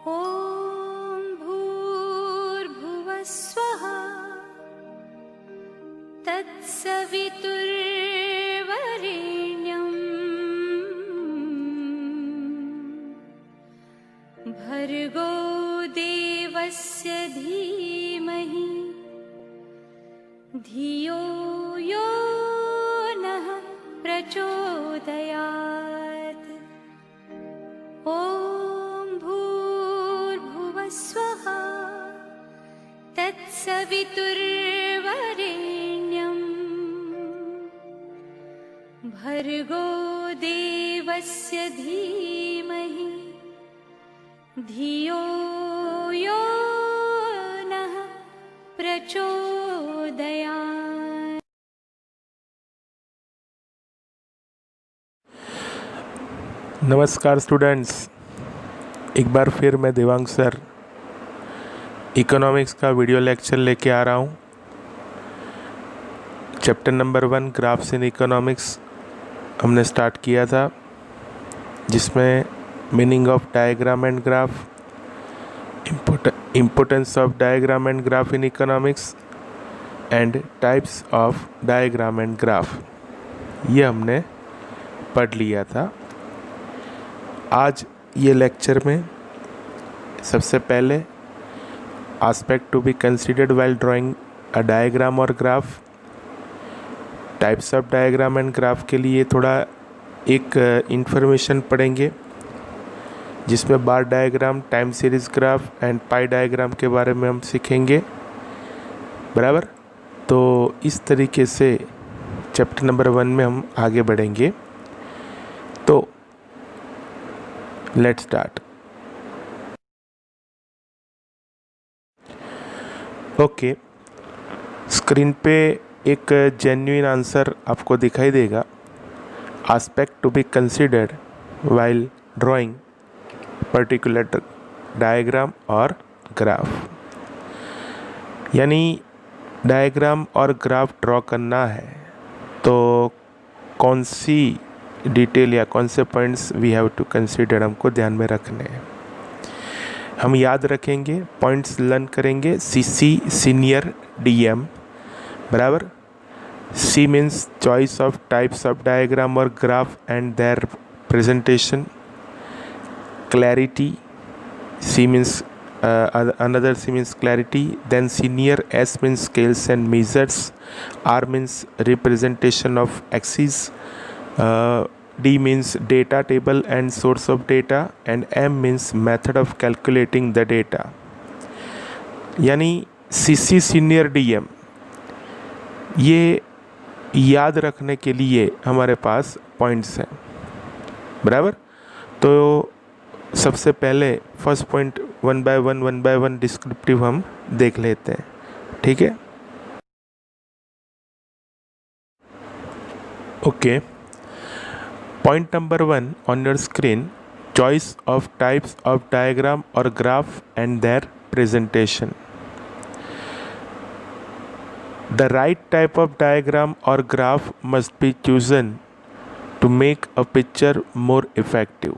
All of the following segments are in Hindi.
ॐ भूर्भुवः स्वः तत्सवितुर्वरेण्यं भर्गो देवस्य धीमहि धियो यो नः प्रचोदयात्। ॐ भूर्भुवः स्वः तत्सवितुर्वरेण्यं भर्गो देवस्य धीमहि धियो यो नः प्रचोदयात्। नमस्कार स्टूडेंट्स, एक बार फिर मैं देवांग सर इकोनॉमिक्स का वीडियो लेक्चर लेके आ रहा हूँ। Chapter number 1 graphs in economics हमने स्टार्ट किया था, जिसमें meaning of diagram and graph, importance of diagram and graph in economics and types of diagram and graph, ये हमने पढ़ लिया था। आज ये लेक्चर में सबसे पहले aspect to be considered while drawing a diagram और graph, types of diagram and graph के लिए थोड़ा एक इंफॉर्मेशन पढ़ेंगे, जिसमें bar diagram, time series graph and pie diagram के बारे में हम सीखेंगे। बराबर, तो इस तरीके से चैप्टर नंबर 1 में हम आगे बढ़ेंगे। तो लेट्स स्टार्ट। ओके, स्क्रीन पे एक जेन्युइन आंसर आपको दिखाई देगा। Aspect to be considered while drawing particular diagram और ग्राफ, यानी डायग्राम और ग्राफ ड्रॉ करना है तो कौन सी डिटेल या कौन से points we have to consider हमको ध्यान में रखने हैं। हम याद रखेंगे, पॉइंट्स लर्न करेंगे। सीसी सीनियर डीएम, बराबर। C means choice of types of diagram और graph and their presentation. Clarity, C means another C means clarity. Then senior, S means scales and measures. R means representation of axes. D means data table and source of data. And M means method of calculating the data. यानी CC senior DM, ये याद रखने के लिए हमारे पास पॉइंट्स हैं। बराबर, तो सबसे पहले first point one by one descriptive हम देख लेते हैं, ठीक है। Okay, point number 1 on your screen, choice of types of diagram और graph and their presentation. The right type of diagram और graph must be chosen to make a picture more effective.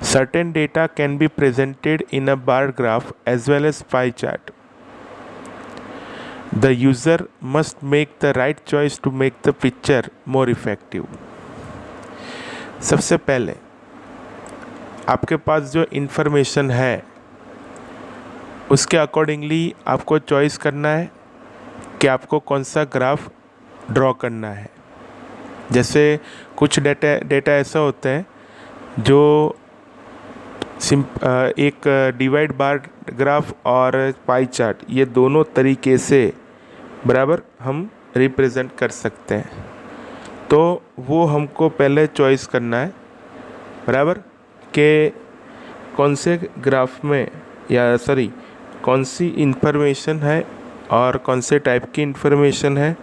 Certain data can be presented in a bar graph as well as pie chart. The user must make the right choice to make the picture more effective. सबसे पहले आपके पास जो इन्फॉर्मेशन है उसके अकॉर्डिंगली आपको चॉइस करना है कि आपको कौन सा ग्राफ ड्रॉ करना है। जैसे कुछ डेटा ऐसा होते हैं जो एक डिवाइड बार ग्राफ और पाई चार्ट, ये दोनों तरीके से बराबर हम रिप्रेजेंट कर सकते हैं। तो वो हमको पहले चॉइस करना है, बराबर, कि कौन से ग्राफ में कौन सी इंफॉर्मेशन है और कौन से टाइप की इंफॉर्मेशन है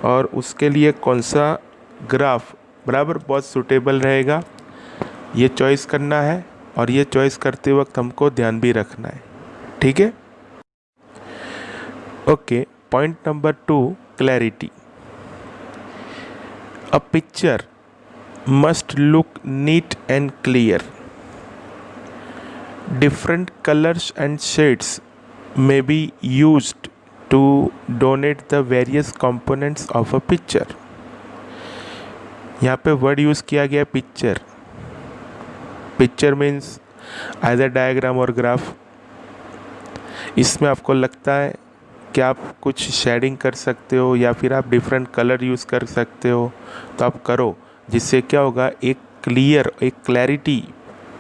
और उसके लिए कौन सा ग्राफ बराबर बहुत सूटेबल रहेगा, ये चॉइस करना है। और ये चॉइस करते वक्त हमको ध्यान भी रखना है, ठीक है। Okay, point number 2, clarity. A picture must look neat and clear. different colors and shades may be used to donate the various components of a picture. यहाँ पे वर्ड यूज़ किया गया picture. Picture means either diagram और ग्राफ. इसमें आपको लगता है कि आप कुछ शेडिंग कर सकते हो या फिर आप डिफरेंट कलर यूज़ कर सकते हो, तो आप करो. जिससे क्या होगा, एक क्लैरिटी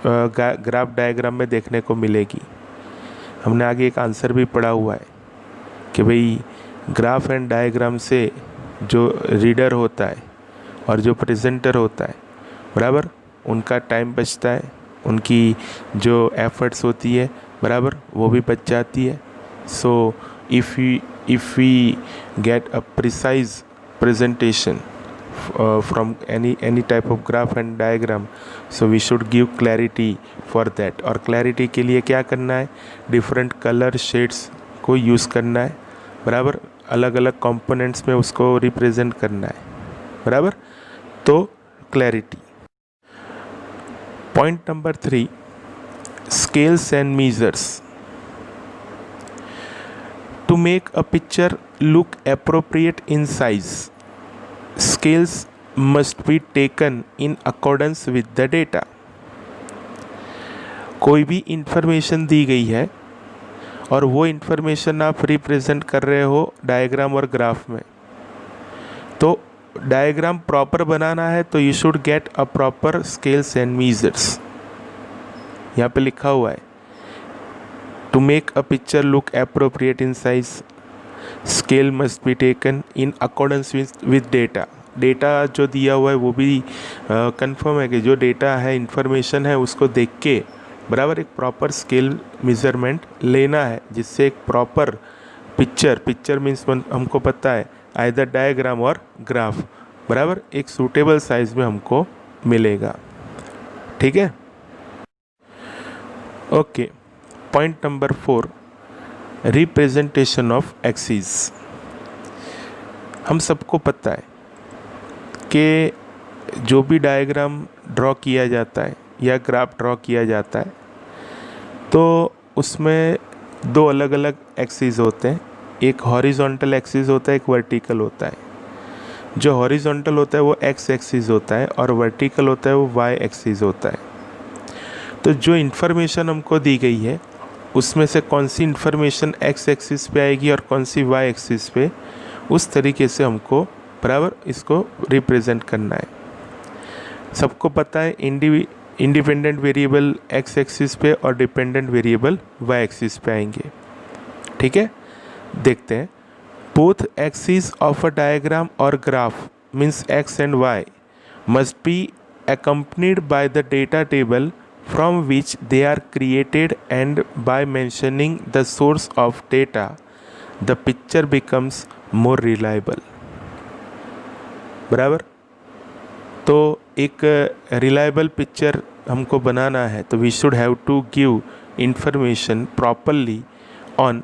ग्राफ डायग्राम में देखने को मिलेगी. हमने आगे एक आंसर भी पढ़ा हुआ है कि भाई ग्राफ एंड डायग्राम से जो रीडर होता है और जो प्रेजेंटर होता है, बराबर, उनका टाइम बचता है, उनकी जो एफर्ट्स होती है, बराबर, वो भी बच जाती है. सो if we get a precise presentation from any type of graph and diagram, so we should give clarity for that. और clarity के लिए क्या करना है, different color shades को यूज़ करना है, बराबर, अलग अलग components में उसको represent करना है, बराबर. तो clarity. Point number 3, scales and measures. To make a picture look appropriate in size, scales must be taken in accordance with the data. कोई भी इंफॉर्मेशन दी गई है और वो इंफॉर्मेशन आप रिप्रेजेंट कर रहे हो डायग्राम और ग्राफ में, तो डायग्राम प्रॉपर बनाना है तो you should get a proper scales and measures. यहाँ पे लिखा हुआ है to make a picture look appropriate in size, scale must be taken in accordance with data. Data जो दिया हुआ है वो भी कंफर्म है कि जो डेटा है, इंफॉर्मेशन है, उसको देख के बराबर एक प्रॉपर स्केल मेजरमेंट लेना है, जिससे एक प्रॉपर पिक्चर मीन्स हमको पता है आइदर डायग्राम और ग्राफ, बराबर, एक सूटेबल साइज में हमको मिलेगा. ठीक है, okay. Point number 4, representation of axis. हम सबको पता है कि जो भी डायग्राम ड्रॉ किया जाता है या ग्राफ ड्रॉ किया जाता है, तो उसमें दो अलग अलग एक्सिस होते हैं. एक हॉरिजॉन्टल एक्सिस होता है, एक वर्टिकल होता है. जो हॉरिजॉन्टल होता है वो एक्स एक्सिस होता है और वर्टिकल होता है वो वाई एक्सिस होता है. तो जो इन्फॉर्मेशन हमको दी गई है उसमें से कौन सी इन्फॉर्मेशन एक्स एक्सिस पे आएगी और कौन सी वाई एक्सिस पे, उस तरीके से हमको बराबर इसको रिप्रेजेंट करना है. सबको पता है इंडिपेंडेंट वेरिएबल एक्स एक्सिस पे और डिपेंडेंट वेरिएबल वाई एक्सिस पे आएंगे. ठीक है, देखते हैं. Both axis of a diagram और graph means X and Y must be accompanied by the data table from which they are created, and by mentioning the source of data the picture becomes more reliable. बराबर. तो एक रिलायबल पिक्चर हमको बनाना है तो we should have to give information properly on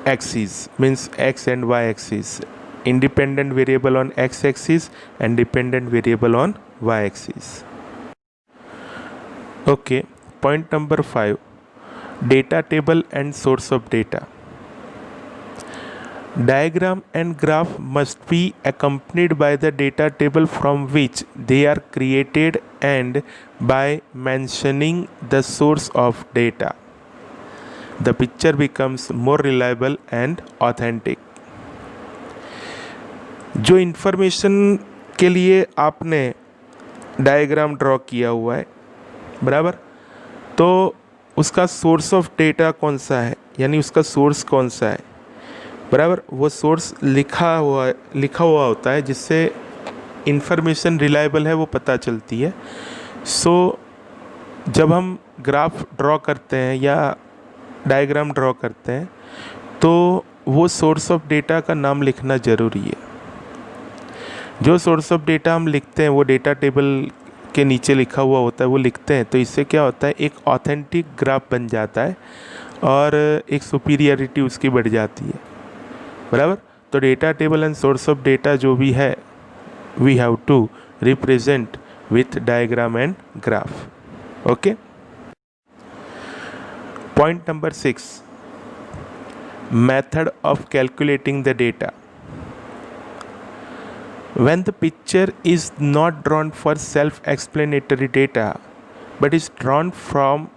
axis means X and Y axis, independent variable on x axis and dependent variable on y axis. Okay, point number 5, data table and source of data. Diagram and graph must be accompanied by the data table from which they are created, and by mentioning the source of data the picture becomes more reliable and authentic. जो इन्फॉर्मेशन के लिए आपने डायग्राम ड्रॉ किया हुआ है, बराबर, तो उसका सोर्स ऑफ डेटा कौन सा है, यानी उसका सोर्स कौन सा है, बराबर, वो सोर्स लिखा हुआ होता है, जिससे इन्फॉर्मेशन रिलायबल है वो पता चलती है. सो जब हम ग्राफ ड्रॉ करते हैं या डायग्राम ड्रॉ करते हैं तो वो सोर्स ऑफ डेटा का नाम लिखना ज़रूरी है. जो सोर्स ऑफ डेटा हम लिखते हैं वो डेटा टेबल के नीचे लिखा हुआ होता है, वो लिखते हैं, तो इससे क्या होता है, एक ऑथेंटिक ग्राफ बन जाता है और एक सुपीरियरिटी उसकी बढ़ जाती है, बराबर. तो data table and source of data जो भी है we have to represent with diagram and graph. Okay. Point number 6, method of calculating the data. When the picture is not drawn for self-explanatory data but is drawn from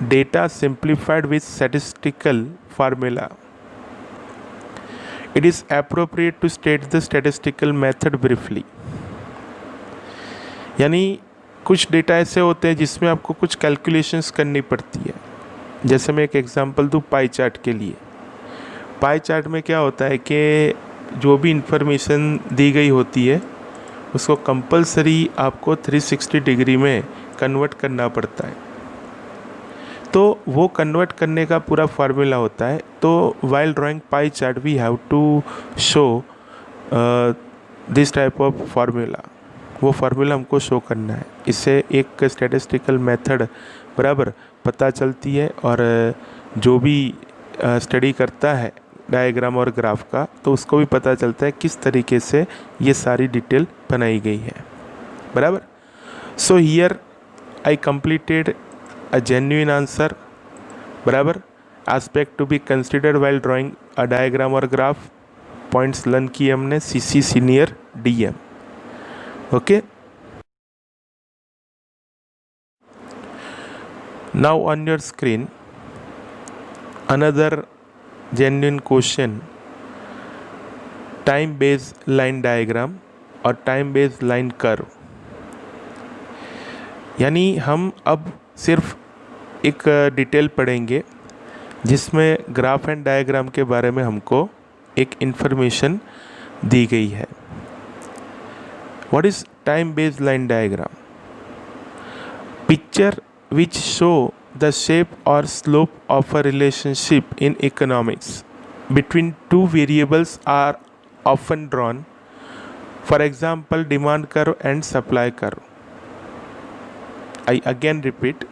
data simplified with statistical formula, it is appropriate to state the statistical method briefly. यानी कुछ डेटा ऐसे होते हैं जिसमें आपको कुछ कैलकुलेशंस करनी पड़ती है. जैसे मैं एक एग्जांपल दूँ पाई चार्ट के लिए. पाई चार्ट में क्या होता है कि जो भी इंफॉर्मेशन दी गई होती है उसको कंपलसरी आपको 360 डिग्री में कन्वर्ट करना पड़ता है. तो वो कन्वर्ट करने का पूरा फार्मूला होता है. तो while drawing pie chart we have to show this type of formula. वो फार्मूला हमको शो करना है. इससे एक स्टैटिस्टिकल मेथड बराबर पता चलती है. और जो भी स्टडी करता है डायग्राम और ग्राफ का तो उसको भी पता चलता है किस तरीके से ये सारी डिटेल बनाई गई है. बराबर. So here I completed a genuine answer. बराबर. Aspect to be considered while drawing a diagram or graph. Points learn किए हमने CC senior DM. Okay. Now on your screen another genuine question, time based line diagram और टाइम बेस्ड लाइन कर्व. यानी हम अब सिर्फ एक डिटेल पढ़ेंगे जिसमें ग्राफ एंड डायग्राम के बारे में हमको एक इन्फॉर्मेशन दी गई है. What is time based line diagram? Picture which show the shape or slope of a relationship in economics between two variables are often drawn. For example, demand curve and supply curve. I again repeat,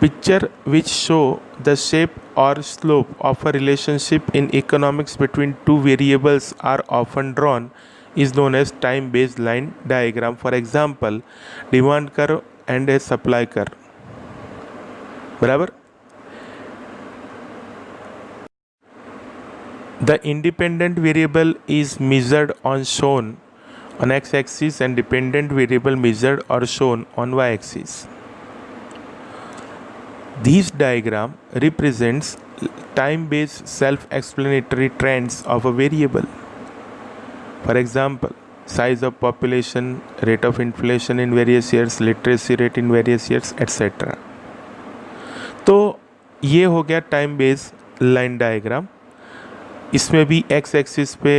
picture which show the shape or slope of a relationship in economics between two variables are often drawn is known as time based line diagram. For example, demand curve and a supply curve. बराबर. The independent variable is measured on shown on x-axis and dependent variable measured or shown on y-axis. These diagram represents time-based self-explanatory trends of a variable. For example, size of population, rate of inflation in various years, literacy rate in various years, etc. तो ये हो गया टाइम बेस्ड लाइन डायग्राम. इसमें भी एक्स एक्सिस पे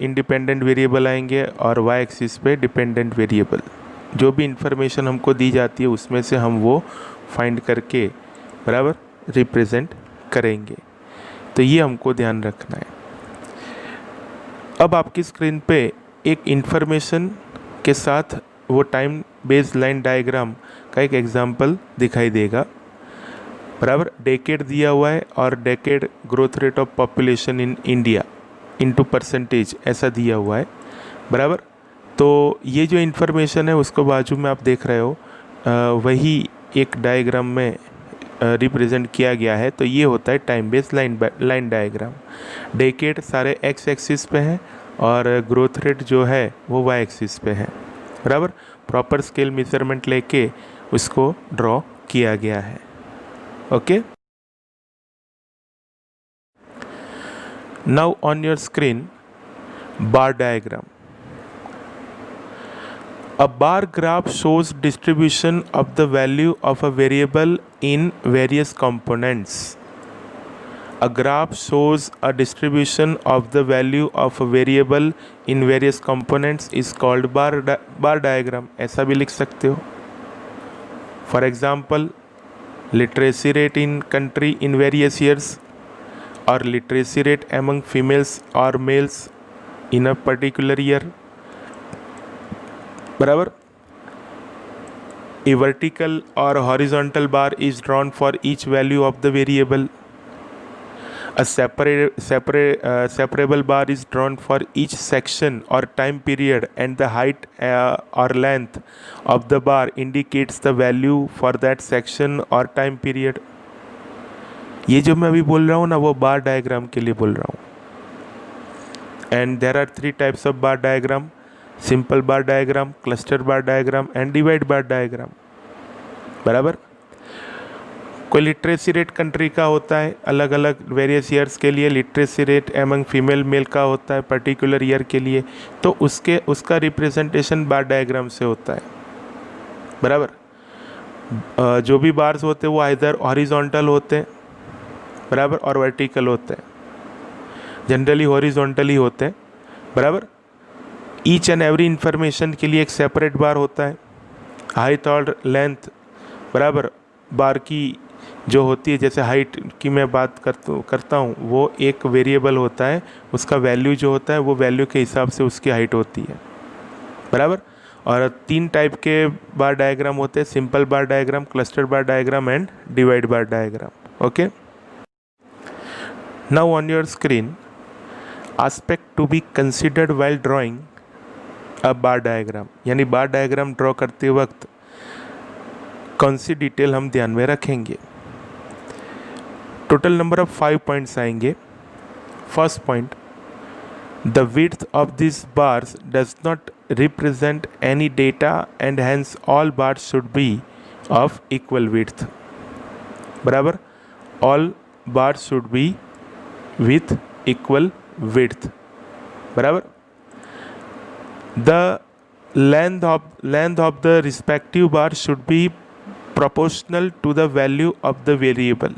इंडिपेंडेंट वेरिएबल आएंगे और वाई एक्सिस पे डिपेंडेंट वेरिएबल. जो भी इंफॉर्मेशन हमको दी जाती है उसमें से हम वो फाइंड करके बराबर रिप्रेजेंट करेंगे. तो ये हमको ध्यान रखना है. अब आपकी स्क्रीन पे एक इंफॉर्मेशन के साथ वो टाइम बेस्ड लाइन डायग्राम का एक एग्जांपल दिखाई देगा. बराबर. डेकेड दिया हुआ है और decade growth rate of population in India into percentage ऐसा दिया हुआ है. बराबर. तो ये जो इन्फॉर्मेशन है उसको बाजू में आप देख रहे हो वही एक डायग्राम में रिप्रेजेंट किया गया है. तो ये होता है time based line diagram. Decade सारे एक्स एक्सिस पे हैं और ग्रोथ रेट जो है वो वाई एक्सिस पे है. बराबर. प्रॉपर स्केल मेजरमेंट लेके उसको ड्रॉ किया गया है. Okay. Now on your screen, bar diagram. A bar graph shows distribution of the value of a variable in various components. A graph shows a distribution of the value of a variable in various components is called bar diagram. ऐसा भी लिख सकते हो. For example, literacy rate in country in various years or literacy rate among females or males in a particular year. बराबर. A vertical or horizontal bar is drawn for each value of the variable. A separable bar is drawn for each section or time period, and the height or length of the bar indicates the value for that section or time period. ये जो मैं अभी बोल रहा हूँ ना, वो बार डायग्राम के लिए बोल रहा हूँ। And there are 3 types of bar diagram: simple bar diagram, cluster bar diagram and divide bar diagram. बराबर। कोई लिटरेसी रेट कंट्री का होता है, अलग अलग वेरियस ईयर्स के लिए literacy rate among female male का होता है पर्टिकुलर ईयर के लिए, तो उसका रिप्रेजेंटेशन बार डायग्राम से होता है। बराबर। जो भी बार्स होते हैं वो आइदर हॉरिजॉन्टल होते हैं, बराबर, और वर्टिकल होते हैं। जनरली हॉरिजॉन्टल ही होते हैं। बराबर। ईच एंड एवरी इंफॉर्मेशन के लिए एक सेपरेट बार होता है, हाइट और लेंथ। बराबर। बार की जो होती है, जैसे हाइट की मैं बात करता हूँ, वो एक वेरिएबल होता है, उसका वैल्यू जो होता है वो वैल्यू के हिसाब से उसकी हाइट होती है। बराबर। और 3 टाइप के बार डायग्राम होते हैं: simple bar diagram, cluster bar diagram and divide bar diagram. Okay. Now on your screen, aspect to be considered while drawing a bar diagram, यानी बार डायग्राम ड्रॉ करते वक्त कौन सी डिटेल हम ध्यान में रखेंगे। टोटल नंबर ऑफ 5 पॉइंट्स आएंगे। First point, the width of this bars does not represent any data and hence all bars should be of equal width. बराबर। All bars should be with equal width. बराबर। The length of the respective bar should be proportional to the value of the variable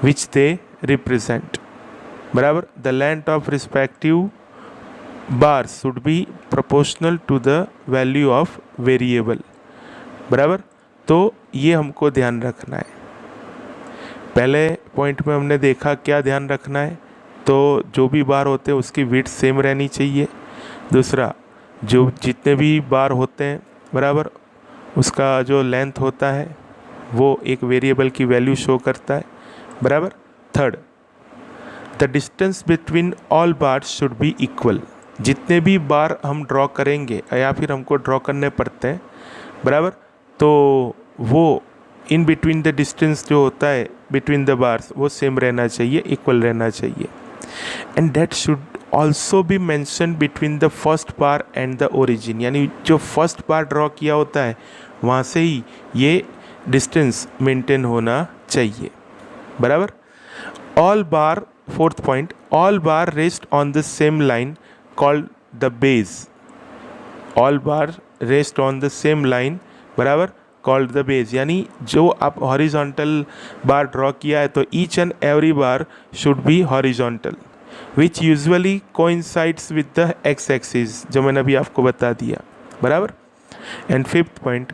which they represent. बराबर। The length of respective bars should be proportional to the value of variable. बराबर। तो ये हमको ध्यान रखना है। पहले पॉइंट में हमने देखा क्या ध्यान रखना है, तो जो भी बार होते हैं उसकी विड्थ सेम रहनी चाहिए। दूसरा, जो जितने भी बार होते हैं, बराबर, उसका जो लेंथ होता है वो एक वेरिएबल की वैल्यू शो करता है। बराबर। Third, the distance between all bars should B equal. जितने भी बार हम ड्रॉ करेंगे या फिर हमको ड्रॉ करने पड़ते हैं, बराबर, तो वो इन बिटवीन द डिस्टेंस जो होता है बिटवीन द बार्स वो सेम रहना चाहिए, इक्वल रहना चाहिए। And that should also be mention between the first bar and the origin, यानी जो फर्स्ट बार ड्रॉ किया होता है वहाँ से ही ये डिस्टेंस मेंटेन होना चाहिए। बराबर। All bar, fourth point, all bar rest on the same line called the base. All bar rest on the same line, बराबर, कॉल्ड द बेस, यानी जो आप हॉरिजॉन्टल बार ड्रॉ किया है तो each and every bar should be horizontal which usually coincides with the x axis, जो मैंने अभी आपको बता दिया। बराबर। And fifth point,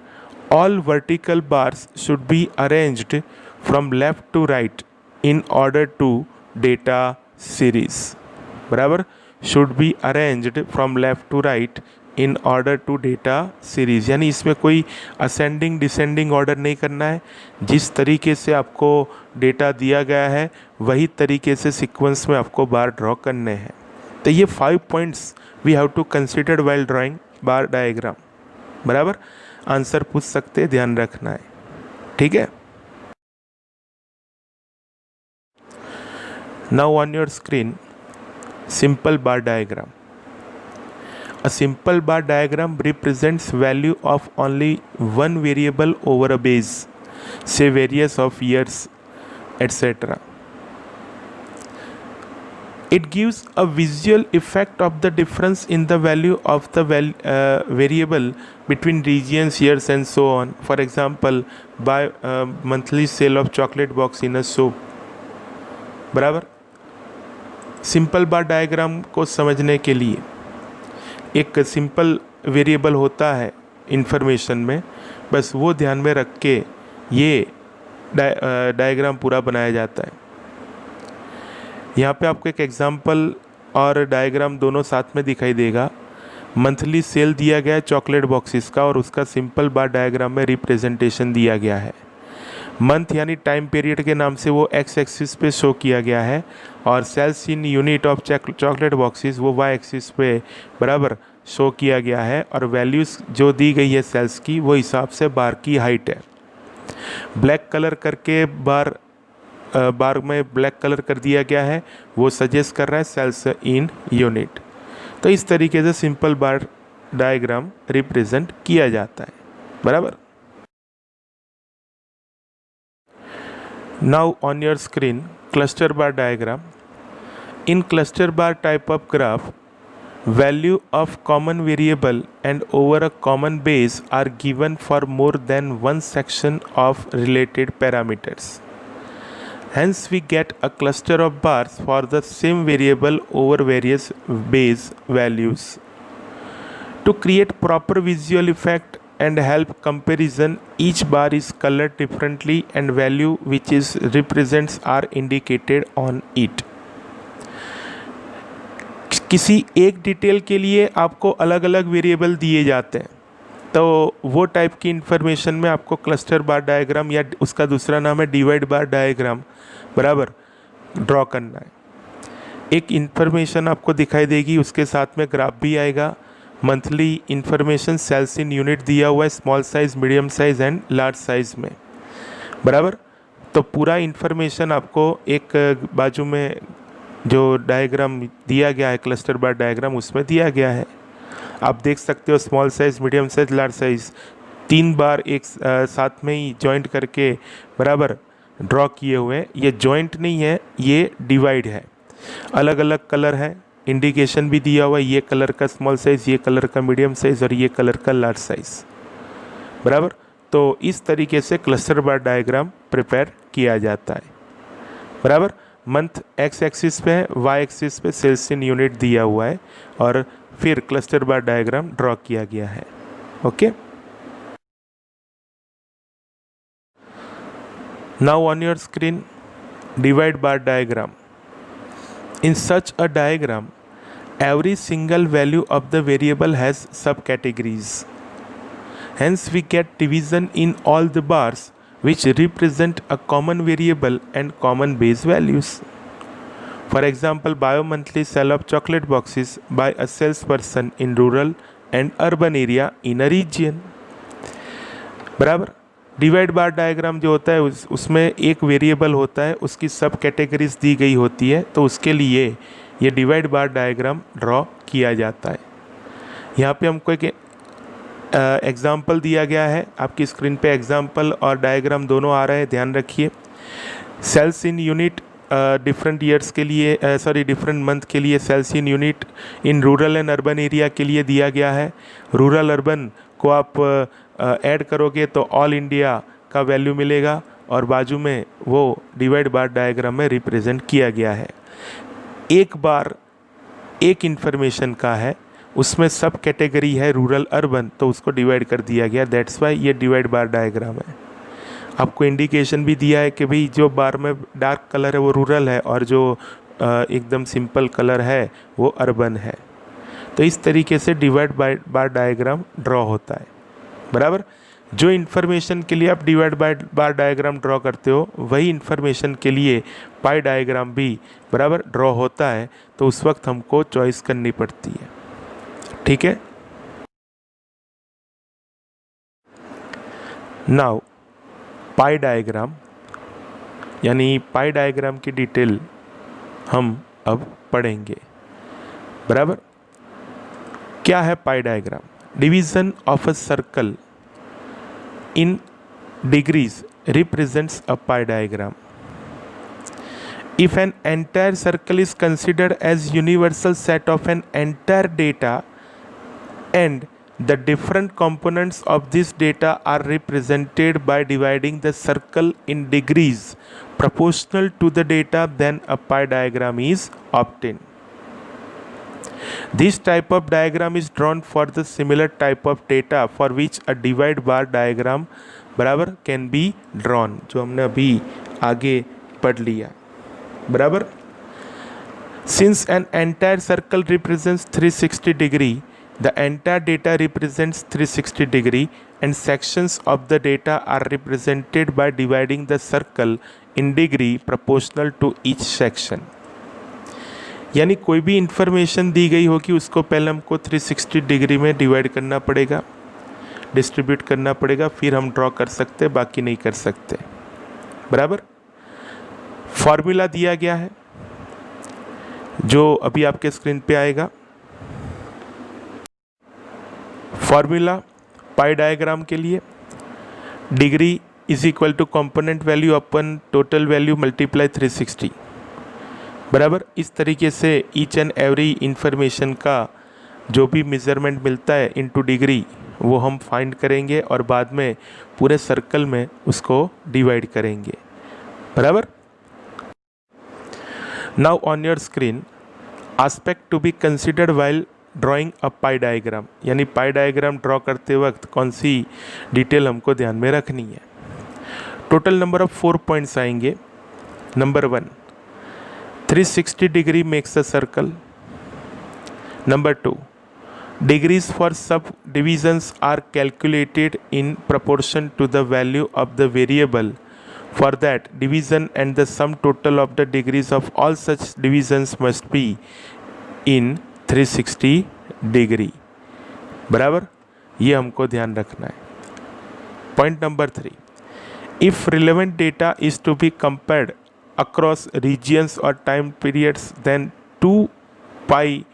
all vertical bars should be arranged from left to right in order to data series. बराबर। Should be arranged from left to right in order to data series, यानी इसमें कोई असेंडिंग डिसेंडिंग ऑर्डर नहीं करना है। जिस तरीके से आपको डेटा दिया गया है वही तरीके से सीक्वेंस में आपको बार ड्रॉ करने हैं। तो ये 5 points we have to consider while drawing bar diagram. बराबर। आंसर पूछ सकते हैं, ध्यान रखना है। ठीक है। Now on your screen, simple bar diagram. A simple bar diagram represents value of only one variable over a base, say various of years, etc. It gives a visual effect of the difference in the value of the variable between regions, years and so on. For example, buy monthly sale of chocolate box in a shop. बराबर. सिंपल बार डायग्राम को समझने के लिए एक सिंपल वेरिएबल होता है इन्फॉर्मेशन में, बस वो ध्यान में रख के ये डायग्राम पूरा बनाया जाता है. यहाँ पे आपको एक एग्जांपल और डायग्राम दोनों साथ में दिखाई देगा. मंथली सेल दिया गया है चॉकलेट बॉक्सेस का और उसका सिंपल बार डायग्राम में रिप्रेजेंटेशन दिया गया है. मंथ यानी टाइम पीरियड के नाम से वो एक्स एक्सिस पे शो किया गया है और sales in unit of chocolate boxes वो वाई एक्सिस पे बराबर शो किया गया है और वैल्यूज़ जो दी गई है सेल्स की वो हिसाब से बार की हाइट है. ब्लैक कलर करके बार बार में ब्लैक कलर कर दिया गया है वो सजेस्ट कर रहा है सेल्स इन यूनिट। तो इस तरीके से सिंपल बार डायग्राम रिप्रेजेंट किया जाता है, बराबर। Now on your screen cluster bar diagram. In cluster bar type of graph, value of common variable and over a common base are given for more than one section of related parameters. Hence we get a cluster of bars for the same variable over various base values. To create proper visual effect and help comparison, each bar is colored differently and value which is represents are indicated on it. किसी एक डिटेल के लिए आपको अलग अलग वेरिएबल दिए जाते हैं, तो वो टाइप की इन्फॉर्मेशन में आपको क्लस्टर बार डायग्राम या उसका दूसरा नाम है डिवाइड बार डायग्राम, बराबर, ड्रॉ करना है। एक इन्फॉर्मेशन आपको दिखाई देगी, उसके साथ में ग्राफ भी आएगा। Monthly information sales in unit दिया हुआ है, small size, medium size and large size में, बराबर। तो पूरा इन्फॉर्मेशन आपको एक बाजू में जो डायग्राम दिया गया है क्लस्टर बार डायग्राम उसमें दिया गया है। आप देख सकते हो small size, medium size, large size 3 बार एक साथ में ही जॉइंट करके बराबर ड्रॉ किए हुए हैं। ये जॉइंट नहीं है, ये डिवाइड है, अलग अलग कलर है, इंडिकेशन भी दिया हुआ है, ये कलर का स्मॉल साइज़, ये कलर का मीडियम साइज़ और ये कलर का लार्ज साइज़, बराबर। तो इस तरीके से क्लस्टर बार डायग्राम प्रिपेयर किया जाता है, बराबर। मंथ एक्स एक्सिस पे है, वाई एक्सिस पे सेल्स इन यूनिट दिया हुआ है और फिर क्लस्टर बार डायग्राम ड्रॉ किया गया है, okay. Now on your screen divide bar diagram. In such a diagram every single value of the variable has subcategories. Hence we get division in all the bars which represent a common variable and common base values. For example, bi-monthly sale of chocolate boxes by a salesperson in rural and urban area in a region. बराबर। डिवाइड बार डायग्राम जो होता है उसमें एक वेरिएबल होता है, उसकी सब कैटेगरीज दी गई होती है, तो उसके लिए ये डिवाइड बार डायग्राम ड्रॉ किया जाता है। यहाँ पे हमको एक एग्जाम्पल दिया गया है, आपकी स्क्रीन पे एग्जाम्पल और डायग्राम दोनों आ रहे हैं, ध्यान रखिए। Sales in unit different years के लिए डिफरेंट मंथ के लिए sales in unit in rural and urban area के लिए दिया गया है। रूरल अर्बन को आप ऐड करोगे तो ऑल इंडिया का वैल्यू मिलेगा और बाजू में वो डिवाइड बार डायग्राम में रिप्रेजेंट किया गया है। एक बार एक इन्फॉर्मेशन का है, उसमें सब कैटेगरी है रूरल अर्बन, तो उसको डिवाइड कर दिया गया, दैट्स वाई ये डिवाइड बार डायग्राम है। आपको इंडिकेशन भी दिया है कि भाई जो बार में डार्क कलर है वो रूरल है और जो एकदम सिंपल कलर है वो अर्बन है। तो इस तरीके से डिवाइड बार डायग्राम ड्रॉ होता है, बराबर। जो इन्फॉर्मेशन के लिए आप डिवाइड बार डायग्राम ड्रॉ करते हो वही इन्फॉर्मेशन के लिए पाई डायग्राम भी बराबर ड्रॉ होता है, तो उस वक्त हमको चॉइस करनी पड़ती है, ठीक है। नाउ पाई डायग्राम, यानी पाई डायग्राम की डिटेल हम अब पढ़ेंगे, बराबर। क्या है पाई diagram? Division of a circle in degrees represents a pie diagram. If an entire circle is considered as universal set of an entire data and the different components of this data are represented by dividing the circle in degrees proportional to the data, then a pie diagram is obtained. This type of diagram is drawn for the similar type of data for which a divide bar diagram बराबर can be drawn, जो हमने अभी आगे पढ़ लिया, बराबर। Since an entire circle represents 360 degree, the entire data represents 360 degree and sections of the data are represented by dividing the circle in degree proportional to each section. यानी कोई भी इंफॉर्मेशन दी गई होगी उसको पहले हमको 360 डिग्री में डिवाइड करना पड़ेगा, डिस्ट्रीब्यूट करना पड़ेगा, फिर हम ड्रॉ कर सकते, बाकी नहीं कर सकते, बराबर। फॉर्मूला दिया गया है जो अभी आपके स्क्रीन पे आएगा। फॉर्मूला पाई डायग्राम के लिए degree is equal to component value upon total value multiply 360, बराबर। इस तरीके से ईच एंड एवरी इंफॉर्मेशन का जो भी मेजरमेंट मिलता है इनटू डिग्री वो हम फाइंड करेंगे और बाद में पूरे सर्कल में उसको डिवाइड करेंगे, बराबर। Now on your screen aspect to be considered while drawing a pie diagram, यानी पाई डायग्राम ड्रॉ करते वक्त कौन सी डिटेल हमको ध्यान में रखनी है। टोटल नंबर ऑफ 4 पॉइंट्स आएंगे। Number 1, 360 degree makes a circle. Number 2, degrees for subdivisions are calculated in proportion to the value of the variable. For that division and the sum total of the degrees of all such divisions must be in 360 degree, बराबर। ये हमको ध्यान रखना है। Point number 3, if relevant data is to be compared across regions or time periods then 2 pie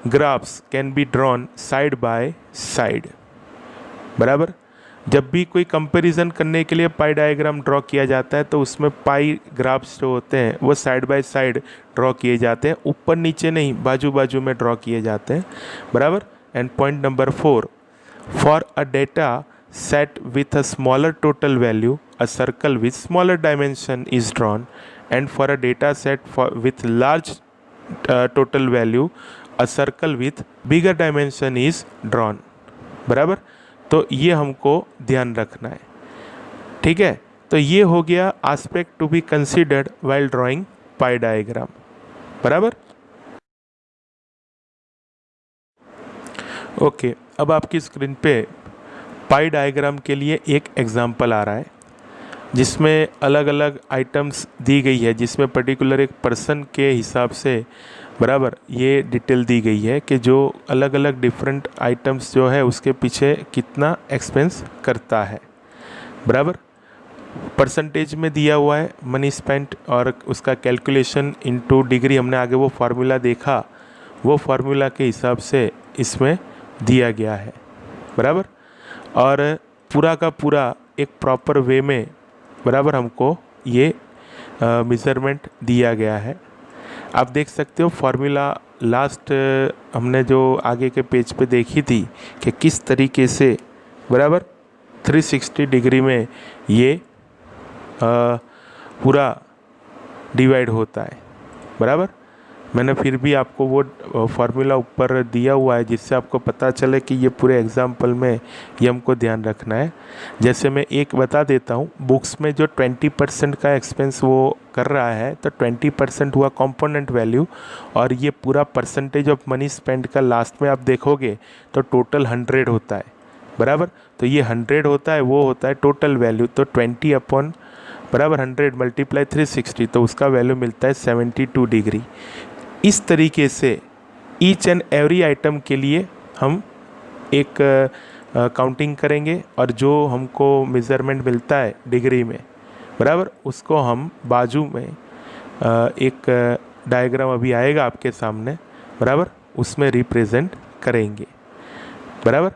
graphs can be drawn side by side, बराबर। जब भी कोई कंपैरिजन करने के लिए पाई डायग्राम ड्रॉ किया जाता है तो उसमें पाई ग्राफ्स जो होते हैं वो साइड बाय साइड ड्रॉ किए जाते हैं, ऊपर नीचे नहीं, बाजू बाजू में ड्रॉ किए जाते हैं, बराबर। And point number 4, for a data set with a smaller total value a circle with smaller dimension is drawn, and for a data set with large total value a circle with bigger dimension is drawn, बराबर। तो ये हमको ध्यान रखना है, ठीक है। तो ये हो गया aspect to be considered while drawing pie diagram, बराबर। ओके, अब आपकी स्क्रीन पे पाई डायग्राम के लिए एक एग्जाम्पल आ रहा है जिसमें अलग अलग आइटम्स दी गई है, जिसमें पर्टिकुलर एक पर्सन के हिसाब से, बराबर, ये डिटेल दी गई है कि जो अलग अलग डिफरेंट आइटम्स जो है उसके पीछे कितना एक्सपेंस करता है, बराबर। परसेंटेज में दिया हुआ है मनी स्पेंट और उसका कैलकुलेशन इनटू डिग्री, हमने आगे वो फार्मूला देखा, वो फार्मूला के हिसाब से इसमें दिया गया है, बराबर। और पूरा का पूरा एक प्रॉपर वे में, बराबर, हमको ये मेज़रमेंट दिया गया है। आप देख सकते हो फार्मूला लास्ट हमने जो आगे के पेज पे देखी थी कि किस तरीके से, बराबर, 360 डिग्री में ये पूरा डिवाइड होता है, बराबर। मैंने फिर भी आपको वो फार्मूला ऊपर दिया हुआ है जिससे आपको पता चले कि ये पूरे एग्जाम्पल में ये हमको ध्यान रखना है। जैसे मैं एक बता देता हूँ, बुक्स में जो 20% का एक्सपेंस वो कर रहा है तो 20% हुआ कंपोनेंट वैल्यू, और ये पूरा परसेंटेज ऑफ मनी स्पेंड का लास्ट में आप देखोगे तो टोटल 100 होता है, बराबर। तो ये 100 होता है, वो होता है टोटल वैल्यू। तो 20 अपॉन, बराबर, 100 मल्टीप्लाई 360, तो उसका वैल्यू मिलता है 72 डिग्री। इस तरीके से ईच एंड एवरी आइटम के लिए हम एक काउंटिंग करेंगे और जो हमको मेज़रमेंट मिलता है डिग्री में, बराबर, उसको हम बाजू में एक डायग्राम अभी आएगा आपके सामने, बराबर, उसमें रिप्रेजेंट करेंगे, बराबर।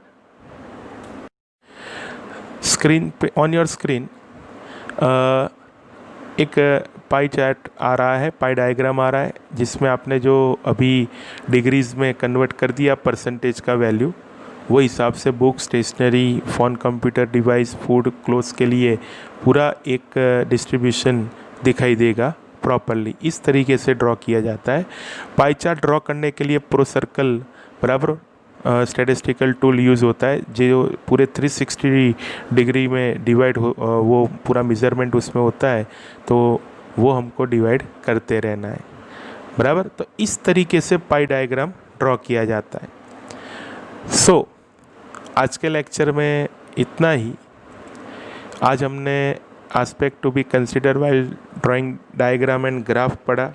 स्क्रीन पे, ऑन योर स्क्रीन एक पाई चार्ट आ रहा है, पाई डायग्राम आ रहा है जिसमें आपने जो अभी डिग्रीज में कन्वर्ट कर दिया परसेंटेज का वैल्यू, वो हिसाब से book, stationery, phone, computer device, food, clothes के लिए पूरा एक डिस्ट्रीब्यूशन दिखाई देगा प्रॉपरली। इस तरीके से ड्रॉ किया जाता है। पाई चार्ट ड्रॉ करने के लिए प्रो सर्कल, बराबर, स्टैटिस्टिकल टूल यूज़ होता है जो पूरे 360 डिग्री में डिवाइड हो, वो पूरा मेज़रमेंट उसमें होता है, तो वो हमको डिवाइड करते रहना है, बराबर। तो इस तरीके से पाई डायग्राम ड्रॉ किया जाता है। सो आज के लेक्चर में इतना ही। आज हमने aspect to be consider while drawing diagram and graph पढ़ा,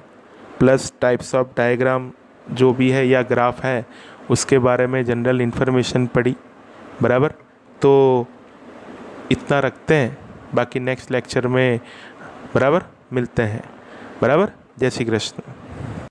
प्लस टाइप्स ऑफ डायग्राम जो भी है या ग्राफ है उसके बारे में जनरल इन्फॉर्मेशन पढ़ी, बराबर। तो इतना रखते हैं, बाकी नेक्स्ट लेक्चर में, बराबर, मिलते हैं। बराबर। जय श्री कृष्ण।